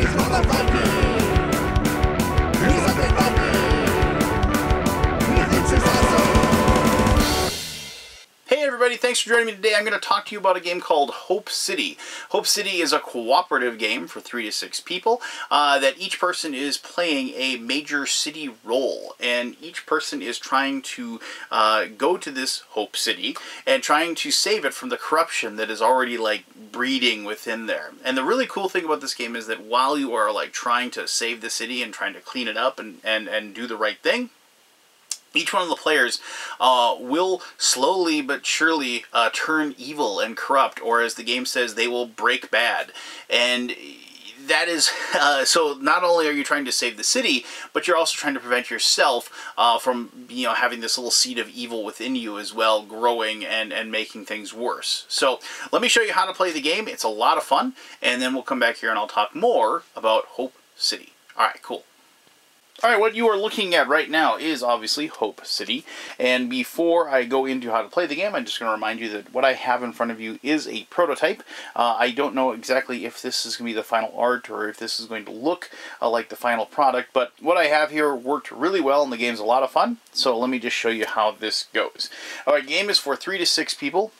Hey everybody, thanks for joining me today. I'm going to talk to you about a game called Hope City. Hope City is a cooperative game for 3 to 6 people that each person is playing a major city role, and each person is trying to go to this Hope City and trying to save it from the corruption that is already like breeding within there. And the really cool thing about this game is that while you are like trying to save the city and trying to clean it up and do the right thing, each one of the players will slowly but surely turn evil and corrupt, or as the game says, they will break bad. And that is, so not only are you trying to save the city, but you're also trying to prevent yourself from, having this little seed of evil within you as well, growing and making things worse. So let me show you how to play the game. It's a lot of fun, and then we'll come back here and I'll talk more about Hope City. All right, cool. Alright, what you are looking at right now is obviously Hope City, and before I go into how to play the game, I'm just going to remind you that what I have in front of you is a prototype. I don't know exactly if this is going to be the final art or if this is going to look like the final product, but what I have here worked really well and the game's a lot of fun, so let me just show you how this goes. Alright, game is for 3 to 6 people.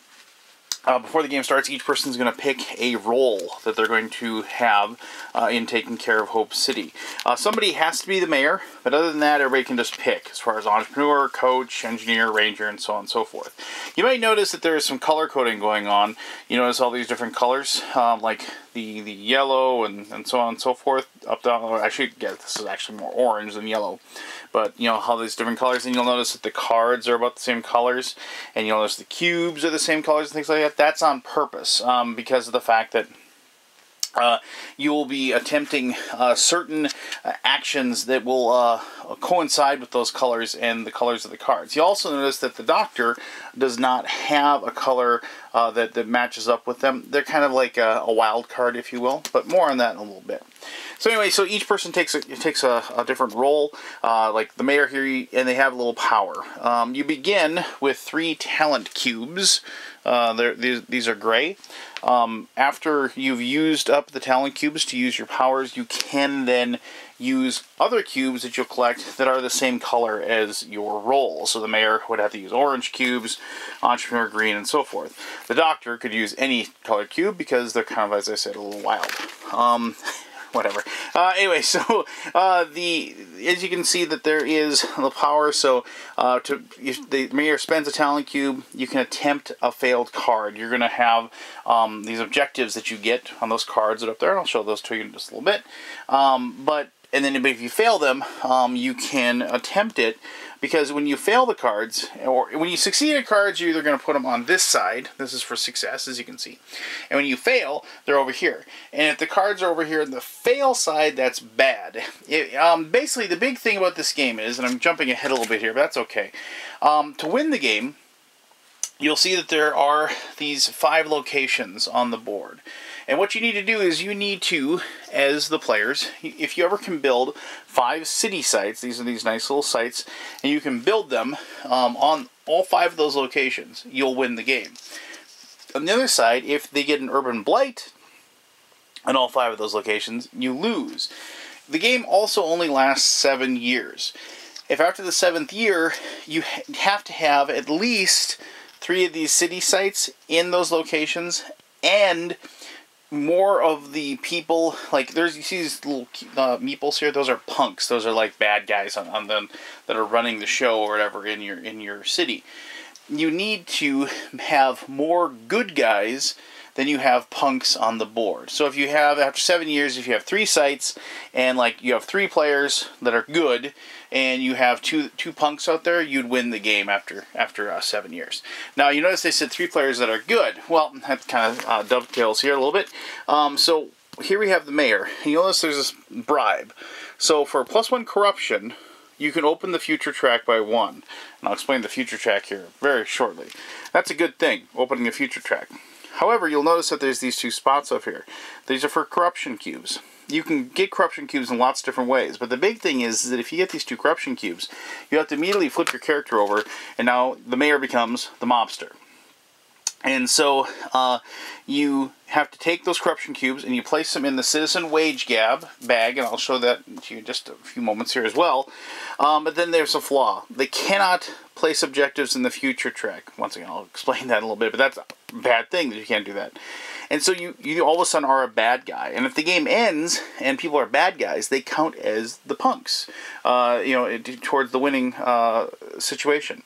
Before the game starts, each person is going to pick a role that they're going to have in taking care of Hope City. Somebody has to be the mayor, but other than that, everybody can just pick as far as entrepreneur, coach, engineer, ranger, and so on and so forth. You might notice that there is some color coding going on. You notice all these different colors, like the yellow and so on and so forth. Up, down, or actually, yeah, this is actually more orange than yellow. But, how these different colors, and you'll notice that the cards are about the same colors, and you'll notice the cubes are the same colors and things like that. That's on purpose, because of the fact that you will be attempting certain actions that will coincide with those colors and the colors of the cards. You also notice that the doctor does not have a color that matches up with them. They're kind of like a wild card, if you will, but more on that in a little bit. So anyway, so each person takes a different role, like the mayor here, and they have a little power. You begin with 3 talent cubes. These are gray. After you've used up the talent cubes to use your powers, you can then use other cubes that you'll collect that are the same color as your role. So the mayor would have to use orange cubes, entrepreneur green, and so forth. The doctor could use any color cube because they're kind of, as I said, a little wild. Whatever. Anyway, so as you can see that there is the power. So if the mayor spends a talent cube, you can attempt a failed card. You're going to have these objectives that you get on those cards that are up there. And I'll show those to you in just a little bit. And then if you fail them, you can attempt it. Because when you fail the cards, or when you succeed at cards, you're either going to put them on this side. This is for success, as you can see. And when you fail, they're over here. And if the cards are over here on the fail side, that's bad. Basically, the big thing about this game is, and I'm jumping ahead a little bit here, but that's okay. To win the game, you'll see that there are these 5 locations on the board. And what you need to do is you need to, as the players, if you ever can build 5 city sites, these are these nice little sites, and you can build them on all 5 of those locations, you'll win the game. On the other side, if they get an urban blight on all 5 of those locations, you lose. The game also only lasts 7 years. If after the 7th year, you have to have at least 3 of these city sites in those locations, and more of the people, like you see these little meeples here, those are punks. Those are like bad guys on them that are running the show or whatever in your city. You need to have more good guys than you have punks on the board. So if you have, after 7 years, if you have 3 sites and like you have 3 players that are good and you have two punks out there, you'd win the game after 7 years. Now you notice they said 3 players that are good. Well, that kind of dovetails here a little bit. So here we have the mayor. You notice there's this bribe. So for +1 corruption, you can open the future track by 1. And I'll explain the future track here very shortly. That's a good thing, opening the future track. However, you'll notice that there's these 2 spots up here. These are for corruption cubes. You can get corruption cubes in lots of different ways, but the big thing is that if you get these 2 corruption cubes, you have to immediately flip your character over, and now the mayor becomes the mobster. And so you have to take those corruption cubes and you place them in the citizen wage bag, and I'll show that to you in just a few moments here as well. But then there's a flaw. They cannot place objectives in the future track. Once again, I'll explain that in a little bit, but that's a bad thing that you can't do that. And so you all of a sudden are a bad guy. And if the game ends and people are bad guys, they count as the punks, towards the winning situation.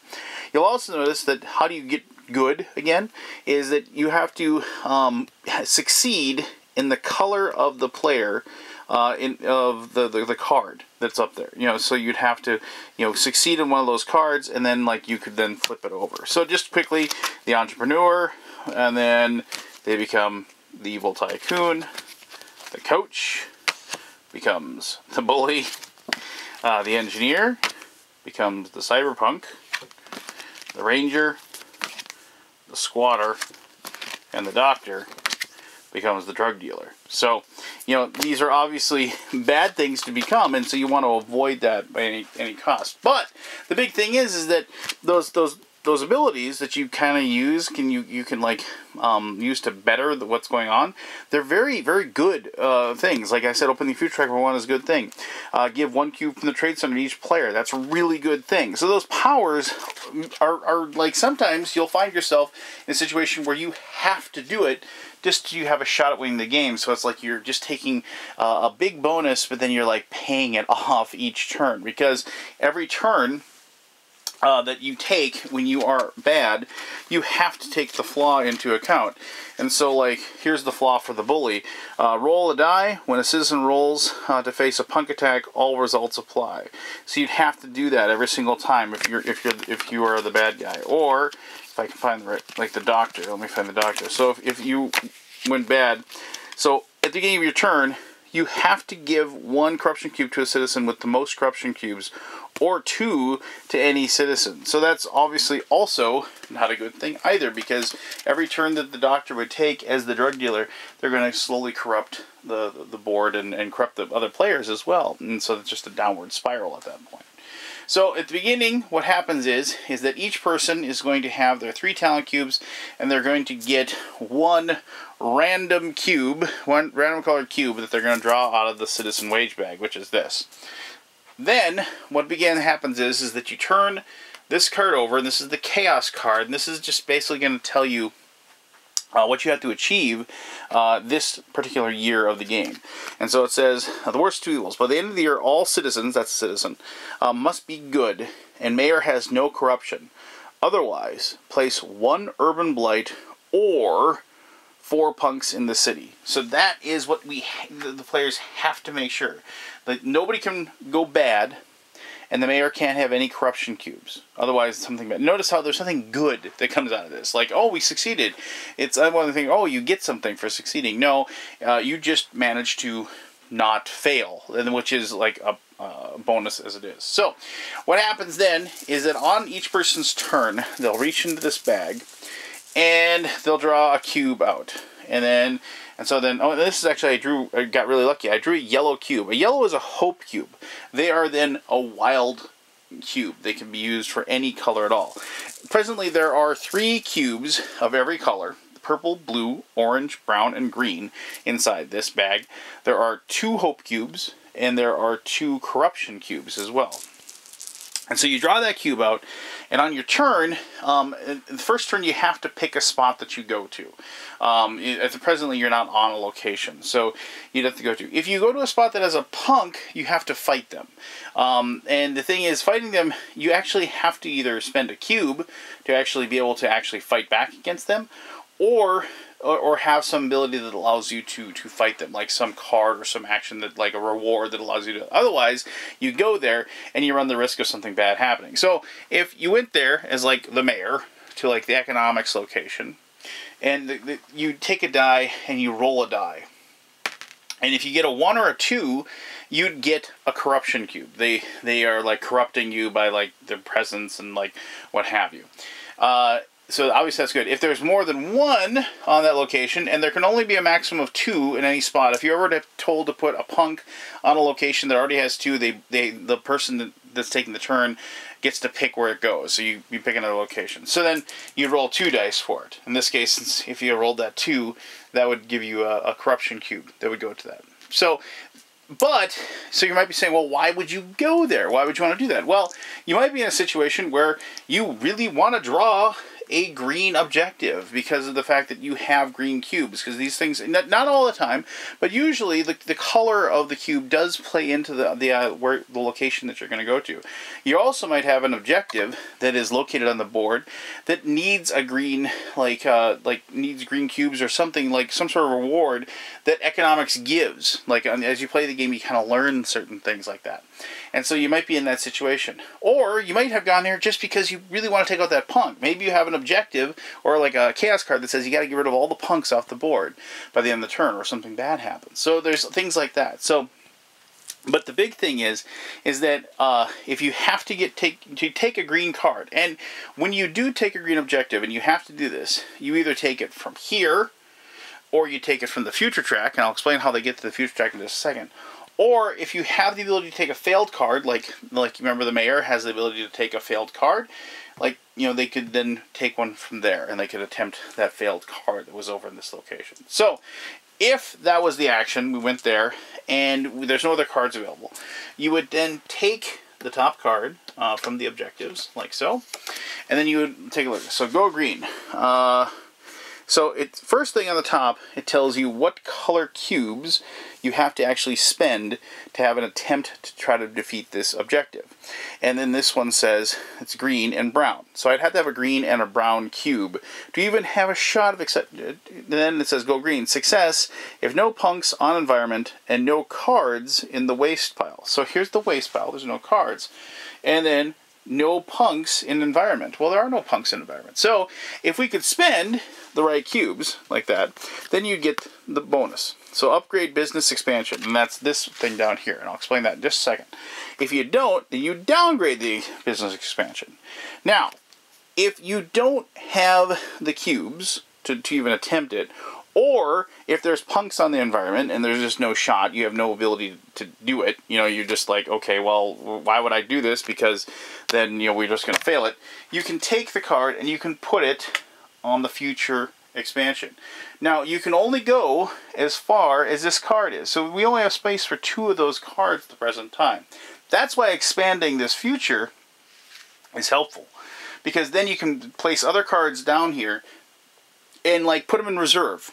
You'll also notice that how do you get good again is that you have to succeed in the color of the player of the card that's up there. So you'd have to succeed in one of those cards, and then you could then flip it over. So just quickly, the entrepreneur, and then they become the evil tycoon. The coach becomes the bully. The engineer becomes the cyberpunk. The ranger, the squatter, and the doctor becomes the drug dealer. So, these are obviously bad things to become, and so you want to avoid that by any cost. But the big thing is that those abilities that you kind of use, you can use to better what's going on. They're very, very good things. Like I said, open the future track for one is a good thing. Give 1 cube from the trade center to each player. That's a really good thing. So those powers are sometimes you'll find yourself in a situation where you have to do it just so you have a shot at winning the game. So it's like you're just taking a big bonus, but then you're paying it off each turn, because every turn that you take when you are bad, you have to take the flaw into account. And so, here's the flaw for the bully. Roll a die. When a citizen rolls to face a punk attack, all results apply. So you'd have to do that every single time if you are the bad guy. Or if I can find the right, the doctor. Let me find the doctor. So if you went bad, so at the beginning of your turn, you have to give 1 corruption cube to a citizen with the most corruption cubes, or 2 to any citizen. So that's obviously also not a good thing either, because every turn that the doctor would take as the drug dealer, they're going to slowly corrupt the board and corrupt the other players as well. And so it's just a downward spiral at that point. So at the beginning, what happens is that each person is going to have their 3 talent cubes, and they're going to get 1 random cube, 1 random colored cube that they're going to draw out of the citizen wage bag, which is this. Then what happens is that you turn this card over, and this is the chaos card, and this is just basically going to tell you what you have to achieve this particular year of the game. And so it says, the worst 2 evils. By the end of the year, all citizens, that's a citizen, must be good, and mayor has no corruption. Otherwise, place 1 urban blight or 4 punks in the city. So that is what the players have to make sure. That nobody can go bad, and the mayor can't have any corruption cubes. Otherwise, something bad. Notice how there's something good that comes out of this. Oh, we succeeded. It's one of the things, you get something for succeeding. No, you just managed to not fail, which is a bonus as it is. So, what happens then is that on each person's turn, they'll reach into this bag, and they'll draw a cube out. And so then, this is actually, I got really lucky. I drew a yellow cube. A yellow is a hope cube. They are then a wild cube. They can be used for any color at all. Presently, there are 3 cubes of every color: purple, blue, orange, brown, and green inside this bag. There are 2 hope cubes, and there are 2 corruption cubes as well. And so you draw that cube out, and on your turn, the first turn you have to pick a spot that you go to. Presently you're not on a location, so you'd have to go to. If you go to a spot that has a punk, you have to fight them. And the thing is, fighting them, you actually have to either spend a cube to actually be able to actually fight back against them, or have some ability that allows you to fight them, like some card or some action that, a reward that allows you to. Otherwise, you go there and you run the risk of something bad happening. So if you went there as the mayor to the economics location, and you take a die and you roll a die, and if you get a 1 or a 2, you'd get a corruption cube. They are corrupting you by their presence and what have you. So obviously that's good. If there's more than 1 on that location, and there can only be a maximum of 2 in any spot. If you're ever told to put a punk on a location that already has 2, the person that's taking the turn gets to pick where it goes. So you pick another location. So then you roll 2 dice for it. In this case, since if you rolled that 2, that would give you a corruption cube that would go to that. So you might be saying, well, why would you go there? Why would you want to do that? Well, you might be in a situation where you really want to draw a green objective because of the fact that you have green cubes. Because these things, not all the time, but usually the color of the cube does play into the location that you're going to go to. You also might have an objective that is located on the board that needs a green, needs green cubes or something, like some sort of reward that economics gives. Like as you play the game, you kind of learn certain things like that. And so you might be in that situation. Or you might have gone there just because you really want to take out that punk. Maybe you have an objective or like a chaos card that says you got to get rid of all the punks off the board by the end of the turn or something bad happens. So there's things like that. So, but the big thing is that if you have to take a green card, and when you do take a green objective and you have to do this, you either take it from here or you take it from the future track, and I'll explain how they get to the future track in just a second. Or if you have the ability to take a failed card, like you remember the mayor has the ability to take a failed card, they could then take one from there and they could attempt that failed card that was over in this location. So if that was the action, we went there and there's no other cards available, you would then take the top card from the objectives, like so, and then you would take a look. So go green. So first thing on the top, it tells you what color cubes you have to actually spend to have an attempt to try to defeat this objective. And then this one says it's green and brown. So I'd have to have a green and a brown cube to even have a shot of then it says go green. Success if no punks on environment and no cards in the waste pile. So here's the waste pile. There's no cards. And then no punks in environment. Well, there are no punks in environment. So if we could spend the right cubes like that, then you get the bonus. So upgrade business expansion, and that's this thing down here, and I'll explain that in just a second. If you don't, then you downgrade the business expansion. Now, if you don't have the cubes to even attempt it, or if there's punks on the environment and there's just no shot, you have no ability to do it, you're just like, okay, well, why would I do this? Because then, we're just going to fail it. You can take the card and you can put it on the future expansion. Now, you can only go as far as this card is. So we only have space for 2 of those cards at the present time. That's why expanding this future is helpful. Because then you can place other cards down here and put them in reserve.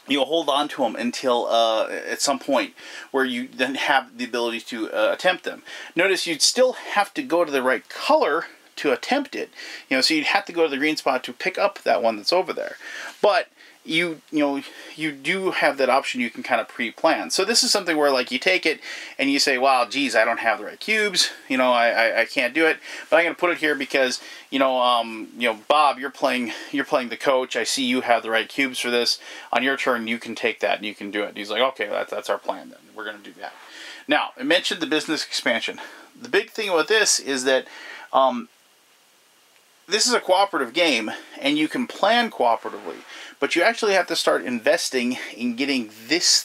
You'll hold on to them until at some point where you then have the ability to attempt them. Notice you'd still have to go to the right color to attempt it. So you'd have to go to the green spot to pick up that one that's over there. But you do have that option. You can kind of pre-plan. So this is something where you take it and you say, wow, geez, I don't have the right cubes. I can't do it. But I'm going to put it here because Bob, you're playing the coach. I see you have the right cubes for this. On your turn, you can take that and you can do it. And he's like, okay, that's our plan then. We're going to do that. Now, I mentioned the business expansion. The big thing about this is that this is a cooperative game, and you can plan cooperatively, but you actually have to start investing in getting this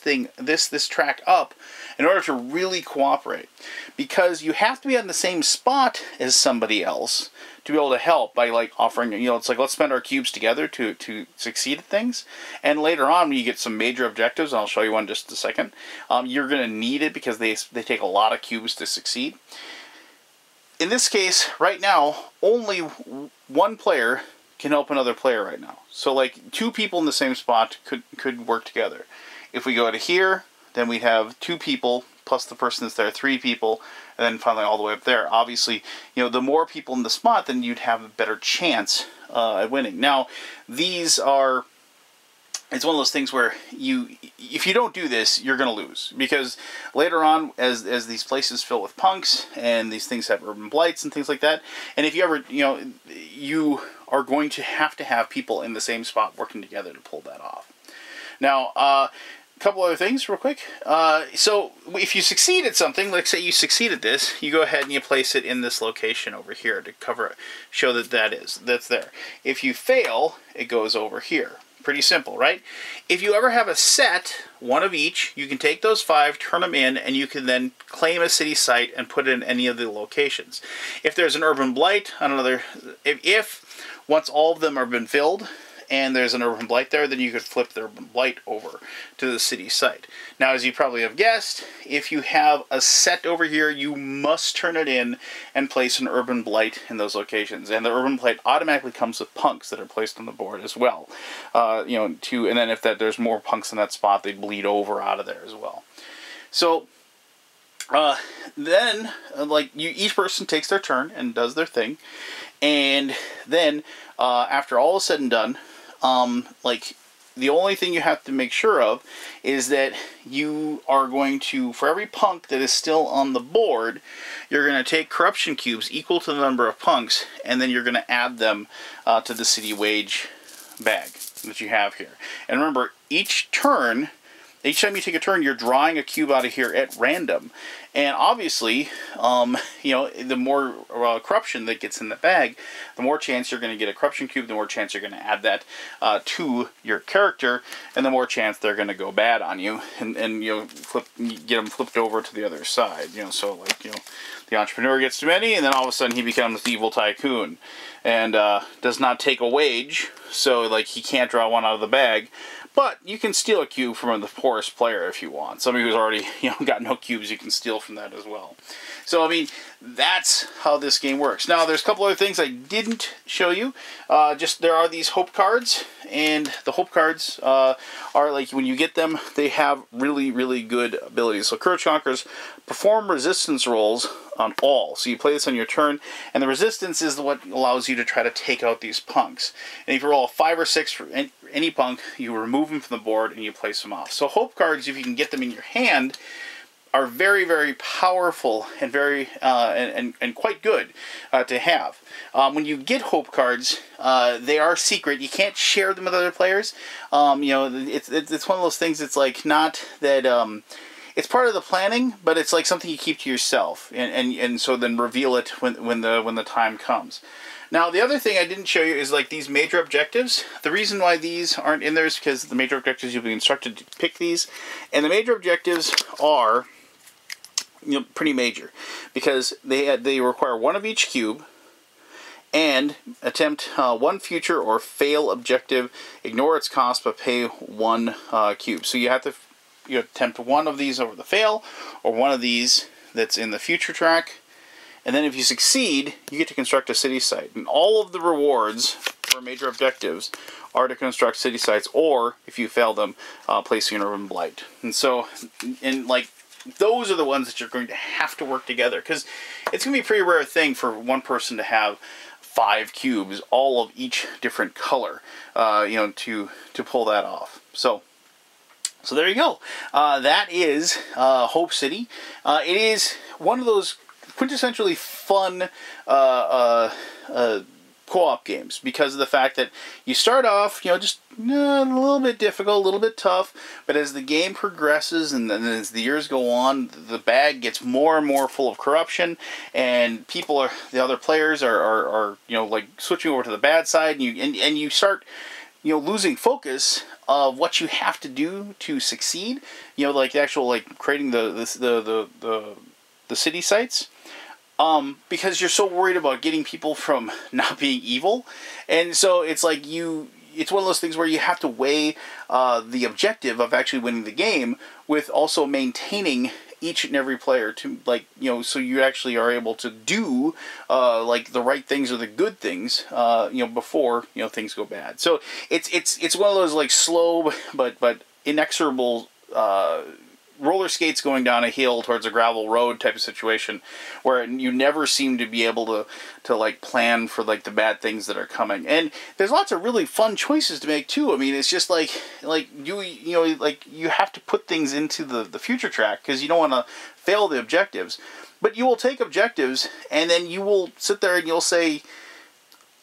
track up in order to really cooperate. Because you have to be on the same spot as somebody else to be able to help by offering, it's like, let's spend our cubes together to succeed at things. And later on, when you get some major objectives, and I'll show you one in just a second, you're going to need it because they take a lot of cubes to succeed. In this case, right now, only one player can help another player right now. So 2 people in the same spot could work together. If we go to here, then we have 2 people plus the person that's there, 3 people, and then finally all the way up there. Obviously, the more people in the spot, then you'd have a better chance at winning. Now, it's one of those things where if you don't do this, you're going to lose. Because later on, as these places fill with punks, and these things have urban blights and things like that, and if you ever, you are going to have people in the same spot working together to pull that off. Now, a couple other things real quick. So if you succeed at something, let's say you succeed at this, you go ahead and you place it in this location over here to show that that's there. If you fail, it goes over here. Pretty simple, right? If you ever have a set, one of each, you can take those 5, turn them in, and you can then claim a city site and put it in any of the locations. If there's an urban blight on another, if once all of them have been filled, and there's an urban blight there, then you could flip the urban blight over to the city site. Now, as you probably have guessed, if you have a set over here, you must turn it in and place an urban blight in those locations. And the urban blight automatically comes with punks that are placed on the board as well. And then if there's more punks in that spot, they bleed over out of there as well. So then, each person takes their turn and does their thing, and then after all is said and done, the only thing you have to make sure of is that you are going to, for every punk that is still on the board, you're going to take corruption cubes equal to the number of punks, and then you're going to add them to the city wage bag that you have here. And remember, each time you take a turn, you're drawing a cube out of here at random. And obviously, the more corruption that gets in the bag, the more chance you're going to get a corruption cube, the more chance you're going to add that to your character, and the more chance they're going to go bad on you, and get them flipped over to the other side. The entrepreneur gets too many, and then all of a sudden he becomes the evil tycoon, and does not take a wage, so he can't draw one out of the bag. But you can steal a cube from the poorest player if you want. Somebody who's already got no cubes, you can steal from that as well. So, that's how this game works. Now, there's a couple other things I didn't show you. There are these hope cards, and the hope cards are when you get them, they have really, really good abilities. So, Courage Conquerors perform resistance rolls on all. So you play this on your turn, and the resistance is what allows you to try to take out these punks. And if you roll a 5 or 6 for any punk, you remove them from the board and you place them off. So hope cards, if you can get them in your hand, are very, very powerful and very and quite good to have. When you get hope cards, they are secret. You can't share them with other players. It's one of those things. It's not that. It's part of the planning, but it's something you keep to yourself, and so then reveal it when the time comes. Now, the other thing I didn't show you is these major objectives. The reason why these aren't in there is because the major objectives, you'll be instructed to pick these, and the major objectives are pretty major because they require one of each cube, and attempt one future or fail objective, ignore its cost but pay 1 cube. So you have to attempt one of these over the fail, or one of these that's in the future track, and then if you succeed, you get to construct a city site. And all of the rewards for major objectives are to construct city sites, or if you fail them, placing an urban blight. And so, those are the ones that you're going to have to work together, because it's going to be a pretty rare thing for one person to have 5 cubes, all of each different color, to pull that off. So there you go. That is Hope City. It is one of those quintessentially fun co-op games because of the fact that you start off, just a little bit difficult, a little bit tough, but as the game progresses and then as the years go on, the bag gets more and more full of corruption, and the other players are switching over to the bad side, and you start losing focus of what you have to do to succeed. Creating the city sites. Because you're so worried about getting people from not being evil, and so it's it's one of those things where you have to weigh the objective of actually winning the game with also maintaining each and every player to so you actually are able to do the right things or the good things before things go bad. So it's one of those slow but inexorable roller skates going down a hill towards a gravel road type of situation, where you never seem to be able to plan for the bad things that are coming. And there's lots of really fun choices to make too. It's just you have to put things into the future track because you don't want to fail the objectives. But you will take objectives and then you will sit there and you'll say,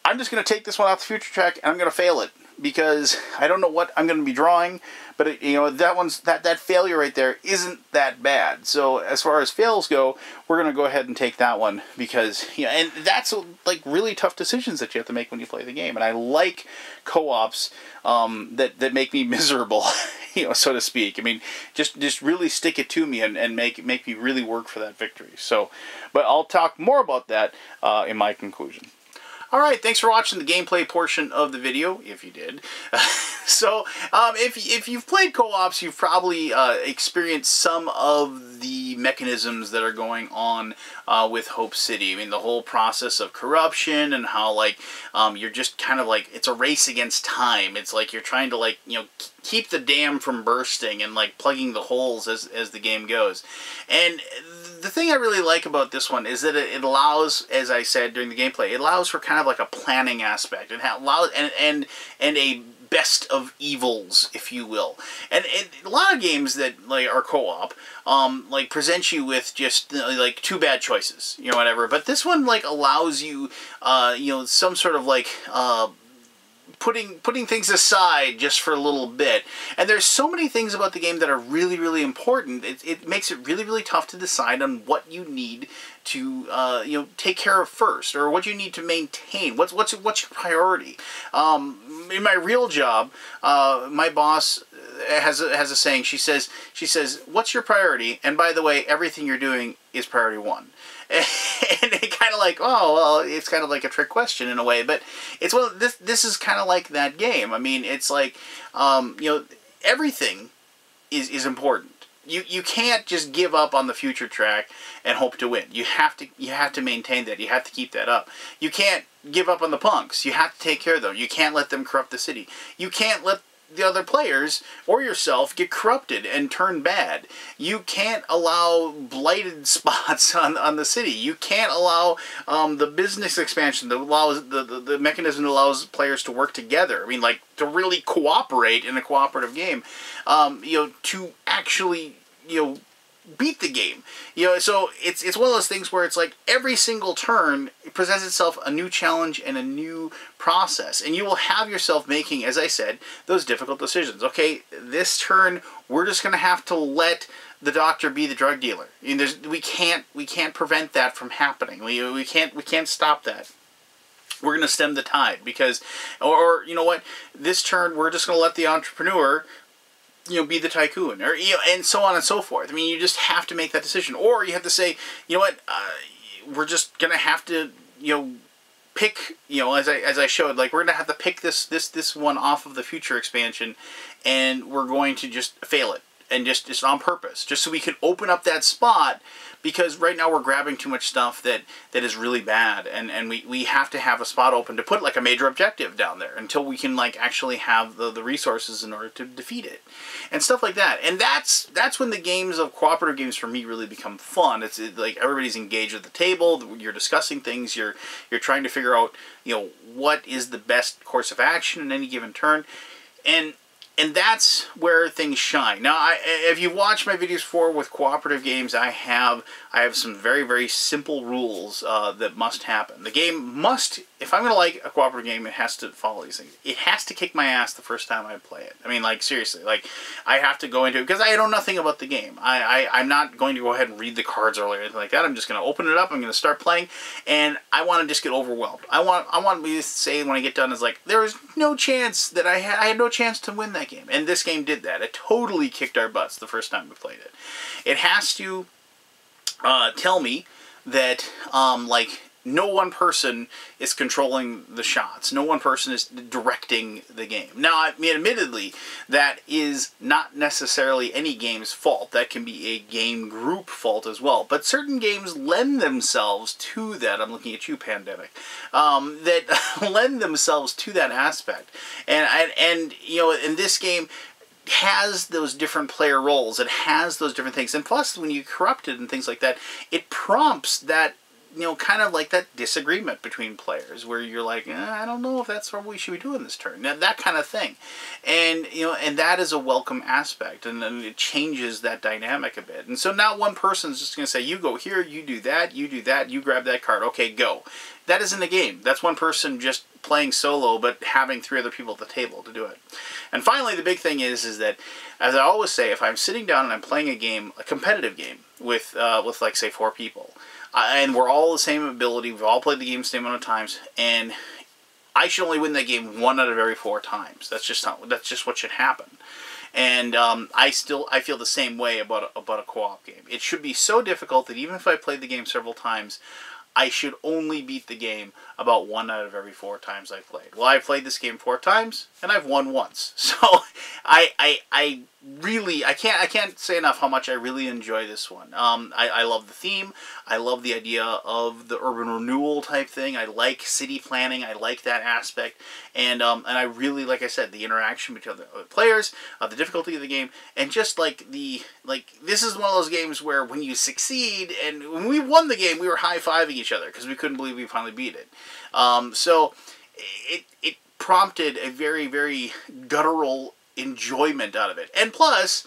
I'm just going to take this one off the future track and I'm going to fail it. because I don't know what I'm going to be drawing, but it, you know, that failure right there isn't that bad. So as far as fails go, we're going to go ahead and take that one, because, you know, and that's like really tough decisions that you have to make when you play the game. And I like co-ops that make me miserable, you know, so to speak. I mean, just really stick it to me and make me really work for that victory. So, but I'll talk more about that in my conclusion. Alright, thanks for watching the gameplay portion of the video, if you did. So, if you've played co-ops, you've probably experienced some of the mechanisms that are going on with Hope City. I mean, the whole process of corruption, and how, like, you're just kind of like, it's a race against time. It's like you're trying to, like, you know, keep the dam from bursting and, like, plugging the holes as the game goes. And the thing I really like about this one is that it allows, as I said during the gameplay, it allows for kind of like a planning aspect. It allows and a best of evils, if you will. And a lot of games that like are co-op, like present you with just like two bad choices, you know, whatever. But this one like allows you, you know, some sort of like putting things aside just for a little bit. And there's so many things about the game that are really, really important. It makes it really, really tough to decide on what you need to you know, take care of first, or what you need to maintain. What's your priority? In my real job, my boss has a saying. She says, "What's your priority? And by the way, everything you're doing is priority one." And it kind of like, oh, well, it's kind of like a trick question in a way, but it's, well, this is kind of like that game. I mean, it's like, you know, everything is important. You can't just give up on the future track and hope to win. You have to maintain that. You have to keep that up. You can't give up on the punks. You have to take care of them. You can't let them corrupt the city. You can't let the other players or yourself get corrupted and turn bad. You can't allow blighted spots on the city. You can't allow the business expansion that allows the mechanism that allows players to work together. I mean, like, to really cooperate in a cooperative game, you know, to actually, you know, beat the game. You know, so it's one of those things where it's like every single turn presents itself a new challenge and a new process, and you will have yourself making, as I said, those difficult decisions. Okay, this turn we're just going to have to let the doctor be the drug dealer. I mean, we can't prevent that from happening. We can't stop that. We're going to stem the tide, because, or you know what, this turn we're just going to let the entrepreneur, you know, be the tycoon, or, you know, and so on and so forth. I mean, you just have to make that decision. Or you have to say, you know what, we're just gonna have to, you know, pick, you know, as I showed, like, we're gonna have to pick this one off of the future expansion, and we're going to just fail it, and just on purpose, just so we can open up that spot, because right now we're grabbing too much stuff that is really bad, and we have to have a spot open to put like a major objective down there until we can like actually have the resources in order to defeat it, and stuff like that. And that's when the games of cooperative games for me really become fun. It's like everybody's engaged at the table, you're discussing things, you're trying to figure out, you know, what is the best course of action in any given turn, and that's where things shine. Now, if you've watched my videos before with cooperative games, I have some very, very simple rules that must happen. The game must, if I'm going to like a cooperative game, it has to follow these things. It has to kick my ass the first time I play it. I mean, like, seriously, like, I have to go into it, because I know nothing about the game. I'm not going to go ahead and read the cards or anything like that. I'm just going to open it up, I'm going to start playing, and I want to just get overwhelmed. I want me to say when I get done is like, there was no chance that I had no chance to win that game. And this game did that. It totally kicked our butts the first time we played it. It has to tell me that, like, no one person is controlling the shots. No one person is directing the game. Now, I mean, admittedly, that is not necessarily any game's fault. That can be a game group fault as well. But certain games lend themselves to that. I'm looking at you, Pandemic. That lend themselves to that aspect. And you know, in this game, has those different player roles. It has those different things. And plus, when you corrupt it and things like that, it prompts that, you know, kind of like that disagreement between players, where you're like, I don't know if that's what we should be doing this turn. That kind of thing. And, you know, and that is a welcome aspect, and then it changes that dynamic a bit. And so now one person's just going to say, you go here, you do that, you grab that card, okay, go. That isn't a game. That's one person just playing solo, but having 3 other people at the table to do it. And finally, the big thing is that, as I always say, if I'm sitting down and I'm playing a game, a competitive game, with like, say, 4 people, and we're all the same ability, we've all played the game the same amount of times, and I should only win that game 1 out of every 4 times. That's just what should happen. And I feel the same way about a co-op game. It should be so difficult that even if I played the game several times, I should only beat the game about 1 out of every 4 times I played. Well, I played this game 4 times, and I've won once. So I can't say enough how much I really enjoy this one. I love the theme. I love the idea of the urban renewal type thing. I like city planning. I like that aspect. And I really, like I said, the interaction between the players, the difficulty of the game, and just this is one of those games where when you succeed, and when we won the game, we were high-fiving each other because we couldn't believe we finally beat it. So it prompted a very, very guttural enjoyment out of it. And plus,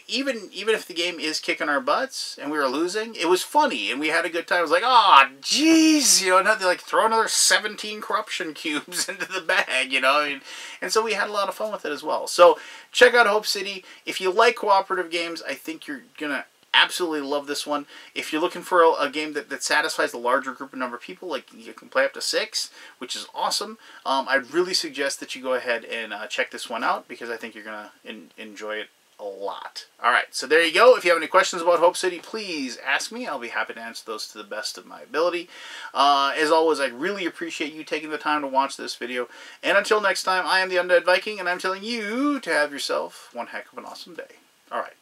even if the game is kicking our butts and we were losing, it was funny and we had a good time. It was like, oh, jeez, like throw another 17 corruption cubes into the bag, and so we had a lot of fun with it as well. So check out Hope City. If you like cooperative games, I think you're gonna absolutely love this one. If you're looking for a game that satisfies a larger group of number of people, like you can play up to 6, which is awesome, I'd really suggest that you go ahead and check this one out, because I think you're going to enjoy it a lot. Alright, so there you go. If you have any questions about Hope City, please ask me. I'll be happy to answer those to the best of my ability. As always, I really appreciate you taking the time to watch this video. And until next time, I am the Undead Viking, and I'm telling you to have yourself one heck of an awesome day. Alright.